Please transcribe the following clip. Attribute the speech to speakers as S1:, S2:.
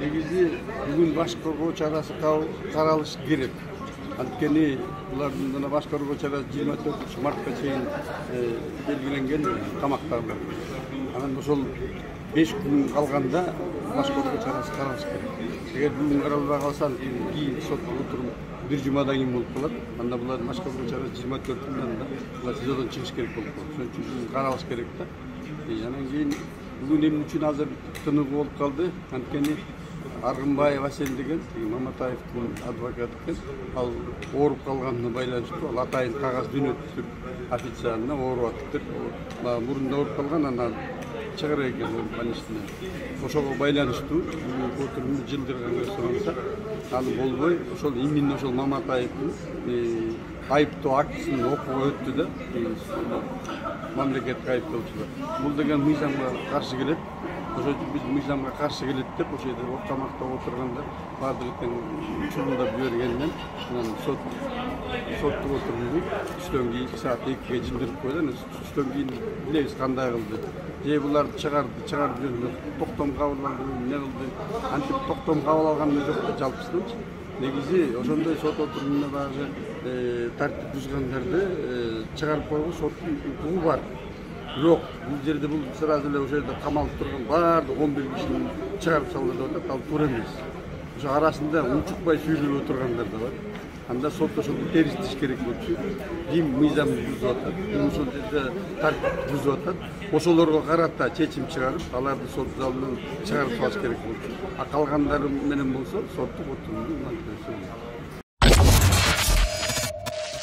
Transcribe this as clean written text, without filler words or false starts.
S1: негизи бүгүн баш коргоо чарасы каралышы керек. Анткени булардын мына баш коргоо чарасы 24 мартка чейин белгиленген камактагы. Анан ошол 5 күн калганда баш коргоо чарасы каралышы керек. Эгер бүгүн каралбай калса, кийин сотко отурум bir jumadan keyin болуп калат. Анда булардын башка бир чарасы 24 күндөн булар СИЗОдон чыгыш керек болуп калат. Ошон үчүн каралыш керек да. Анан кийин бүгүн эмне үчүн азыр тыныгуу болуп калды? Анткени Аргынбаев Асел деген Маматаевдин адвокаты экен. Ал ооруп калганына байланыштуу, ал атайын кагаз жөнөттүп официально ооруп атыптыр. Мурунда ооруп калган, анан чыгара экен больницадан. Ошого байланыштуу отурумду жылдырганга сурансак, ал болбой, ошол именно ошол Маматаевдин айыптоо актысын окууга өттү да, мамлекеттик айыптоочулар. Бул деген мыйзамга каршы келет. Ошол үчүн биз мыйзамга каршы келет деп ошол жерде камакта отурганда бардыгын учурунда жибергенден анан соттук отурумду түштөн кийин саат 2-ге жылдырып койду. Түштөн кийин билебиз кандай кылды. Же буларды чыгарып жөнүндө токтом кабыл алды, эмне кылды. Антип токтом кабыл алган жок да жалпысынан. Негизи ошондой сот отурумунда багы тартип бузгандарды чыгарып койгон соттун укугу бар. Бирок бул жерде бул сразу эле ошол жерде камалып турган баардык 11 кишини чыгарып салды деп атат, ал туура эмес. Ошо арасында унчукпай сүйлөп отургандар да бар. Анда сот ошону терс иш керек болчу. Ким мыйзамды бузуп атат, ким ошол жерде тартип бузуп атат, ошолорго карата чечим чыгарып, аларды сот залынан чыгарып салыш керек болчу. А калгандары менен болсо соттук отурумду